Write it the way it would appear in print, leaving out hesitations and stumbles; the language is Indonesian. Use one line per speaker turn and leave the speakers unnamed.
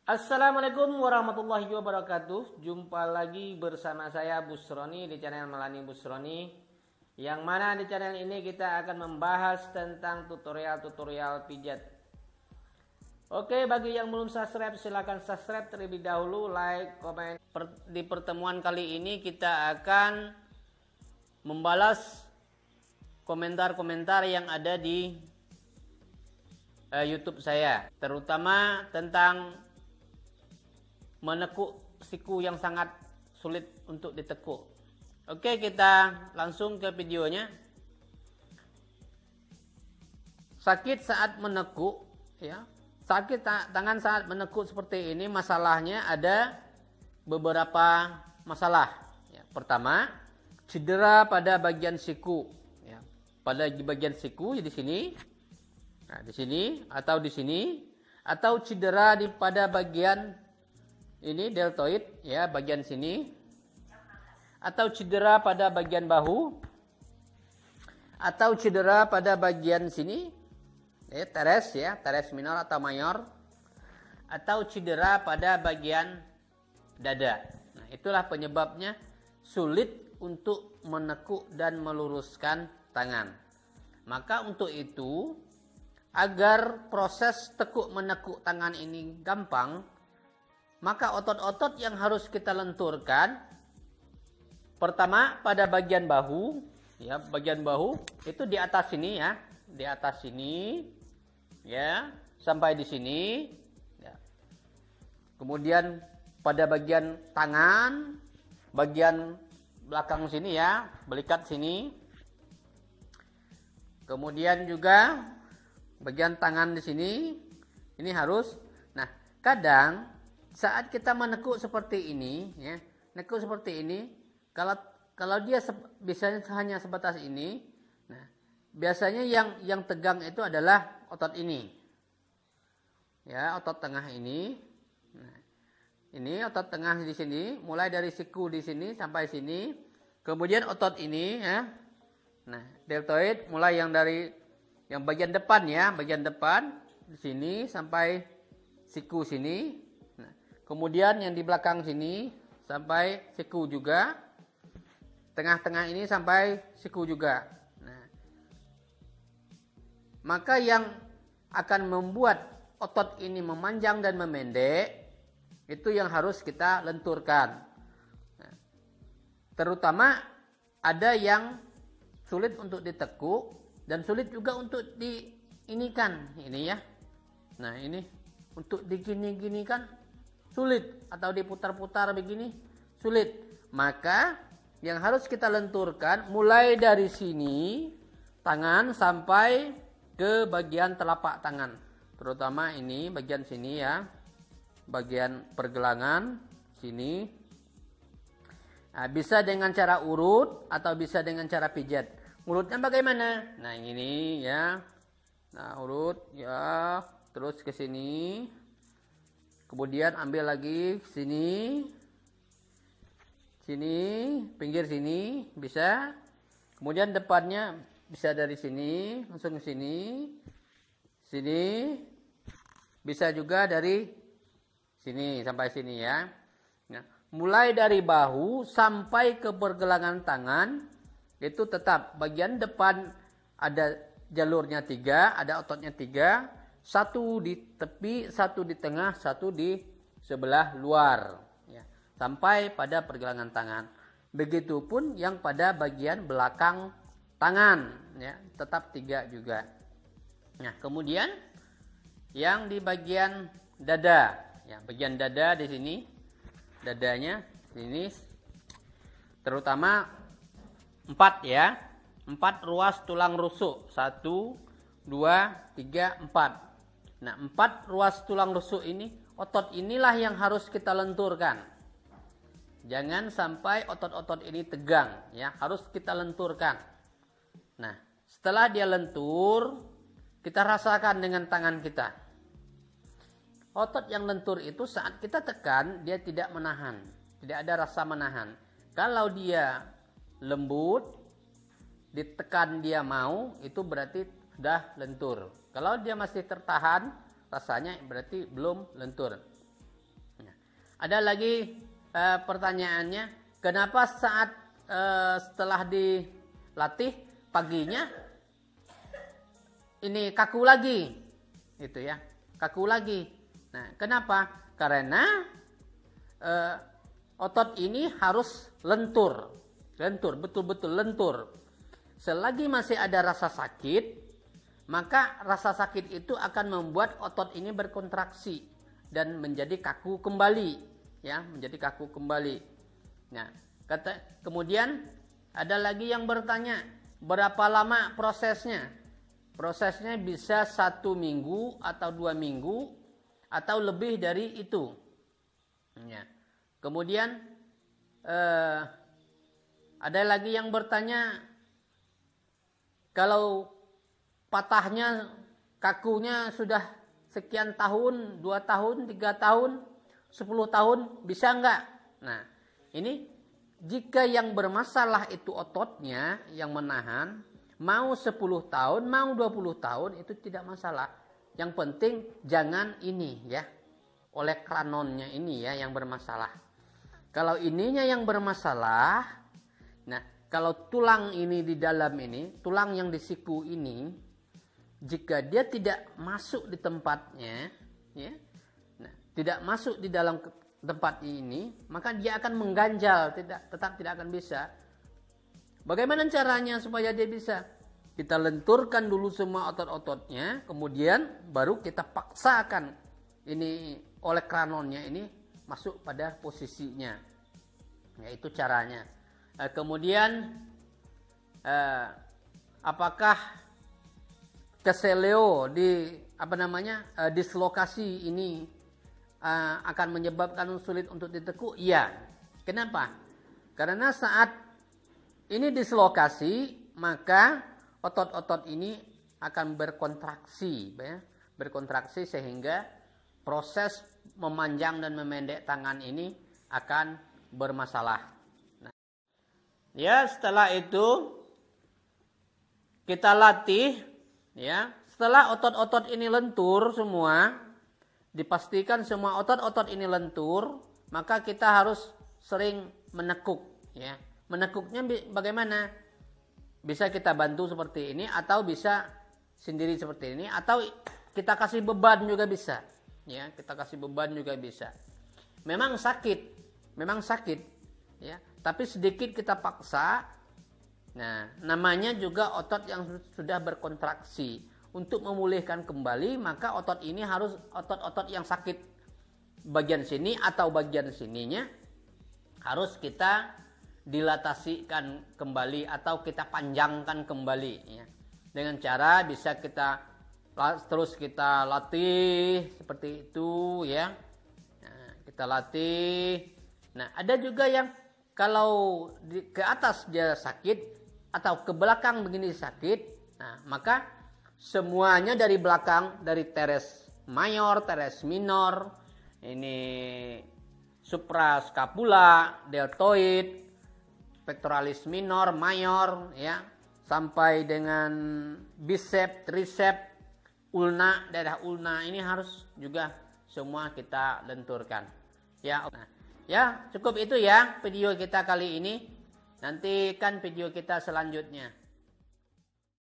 Assalamualaikum warahmatullahi wabarakatuh. Jumpa lagi bersama saya Busroni di channel Melani Busroni. Yang mana di channel ini kita akan membahas tentang tutorial-tutorial pijat. Oke, bagi yang belum subscribe silahkan subscribe terlebih dahulu, like, komen. Di pertemuan kali ini kita akan membalas komentar-komentar yang ada di YouTube saya, terutama tentang menekuk siku yang sangat sulit untuk ditekuk. Oke, kita langsung ke videonya. Sakit saat menekuk, ya. Sakit tangan saat menekuk seperti ini, masalahnya ada beberapa masalah. Ya, pertama, cedera pada bagian siku. Ya, pada bagian siku di sini, nah, di sini, atau cedera pada bagian ini deltoid, ya, bagian sini, atau cedera pada bagian bahu, atau cedera pada bagian sini, teres minor atau mayor, atau cedera pada bagian dada. Nah, itulah penyebabnya sulit untuk menekuk dan meluruskan tangan. Maka untuk itu, agar proses tekuk menekuk tangan ini gampang, maka otot-otot yang harus kita lenturkan, pertama pada bagian bahu, ya, bagian bahu itu di atas sini, ya, di atas sini, ya, sampai di sini. Ya. Kemudian pada bagian tangan, bagian belakang sini, ya, belikat sini. Kemudian juga bagian tangan di sini, ini harus. Nah, kadang saat kita menekuk seperti ini, ya, nekuk seperti ini, kalau dia biasanya hanya sebatas ini, nah, biasanya yang tegang itu adalah otot ini, ya, otot tengah ini. Nah, ini otot tengah di sini, mulai dari siku di sini sampai sini, kemudian otot ini, ya, nah, deltoid, mulai yang bagian depan, ya, bagian depan di sini sampai siku sini. Kemudian yang di belakang sini sampai siku juga. Tengah-tengah ini sampai siku juga. Nah, maka yang akan membuat otot ini memanjang dan memendek, itu yang harus kita lenturkan. Nah, terutama ada yang sulit untuk ditekuk dan sulit juga untuk diinikan. Ini, ya. Nah, ini untuk digini-ginikan sulit, atau diputar-putar begini sulit. Maka yang harus kita lenturkan mulai dari sini tangan sampai ke bagian telapak tangan, terutama ini bagian sini, ya, bagian pergelangan sini. Nah, bisa dengan cara urut atau bisa dengan cara pijat. Urutnya bagaimana? Nah, ini, ya. Nah, urut, ya, terus ke sini. Kemudian ambil lagi sini, pinggir sini bisa. Kemudian depannya bisa dari sini langsung ke sini, bisa juga dari sini sampai sini, ya. Nah, mulai dari bahu sampai ke pergelangan tangan itu tetap bagian depan ada jalurnya 3, ada ototnya 3. Satu di tepi, satu di tengah, satu di sebelah luar, ya, sampai pada pergelangan tangan. Begitupun yang pada bagian belakang tangan, ya, tetap 3 juga. Nah, kemudian yang di bagian dada, ya, bagian dada di sini, dadanya ini terutama 4, ya, 4 ruas tulang rusuk, 1, 2, 3, 4. Nah, 4 ruas tulang rusuk ini, otot inilah yang harus kita lenturkan. Jangan sampai otot-otot ini tegang, ya, harus kita lenturkan. Nah, setelah dia lentur, kita rasakan dengan tangan kita. Otot yang lentur itu saat kita tekan, dia tidak menahan, tidak ada rasa menahan. Kalau dia lembut, ditekan dia mau, itu berarti sudah lentur. Kalau dia masih tertahan, rasanya berarti belum lentur. Ada lagi pertanyaannya, kenapa saat setelah dilatih paginya ini kaku lagi, gitu ya, kaku lagi. Nah, kenapa? Karena otot ini harus lentur, betul-betul lentur. Selagi masih ada rasa sakit, maka rasa sakit itu akan membuat otot ini berkontraksi dan menjadi kaku kembali, ya, menjadi kaku kembali. Nah, kemudian ada lagi yang bertanya, berapa lama prosesnya? Prosesnya bisa 1 minggu atau 2 minggu atau lebih dari itu. Ya. Kemudian ada lagi yang bertanya, kalau patahnya, kakunya sudah sekian tahun, 2 tahun, 3 tahun, 10 tahun, bisa enggak? Nah, ini jika yang bermasalah itu ototnya yang menahan, mau 10 tahun, mau 20 tahun, itu tidak masalah. Yang penting jangan ini ya, oleh kranonnya ini ya yang bermasalah. Kalau ininya yang bermasalah, nah kalau tulang ini di dalam ini, tulang yang di siku ini, jika dia tidak masuk di tempatnya, ya, nah, tidak masuk di dalam tempat ini, maka dia akan mengganjal, tetap tidak akan bisa. Bagaimana caranya supaya dia bisa? Kita lenturkan dulu semua otot-ototnya, kemudian baru kita paksakan ini oleh kranonnya ini masuk pada posisinya. Yaitu caranya. Kemudian apakah keseleo di dislokasi ini akan menyebabkan sulit untuk ditekuk? Iya. Kenapa? Karena saat ini dislokasi, maka otot-otot ini akan berkontraksi, ya, berkontraksi sehingga proses memanjang dan memendek tangan ini akan bermasalah. Nah, ya, setelah itu kita latih, ya. Setelah otot-otot ini lentur semua, dipastikan semua otot-otot ini lentur, maka kita harus sering menekuk, ya. Menekuknya bagaimana? Bisa kita bantu seperti ini, atau bisa sendiri seperti ini, atau kita kasih beban juga bisa, ya. Kita kasih beban juga bisa. Memang sakit, ya. Tapi sedikit kita paksa. Nah, namanya juga otot yang sudah berkontraksi. Untuk memulihkan kembali, maka otot ini harus otot-otot yang sakit bagian sini atau bagian sininya harus kita dilatasikan kembali atau kita panjangkan kembali, ya. Dengan cara bisa kita terus kita latih seperti itu, ya. Nah, kita latih. Nah, ada juga yang kalau ke atas dia sakit atau ke belakang begini sakit, nah maka semuanya dari belakang, dari teres mayor, teres minor, ini suprascapula, deltoid, pectoralis minor, mayor, ya, sampai dengan bicep, tricep, ulna, daerah ulna ini harus juga semua kita lenturkan. Ya, nah, ya cukup itu ya video kita kali ini. Nantikan video kita selanjutnya.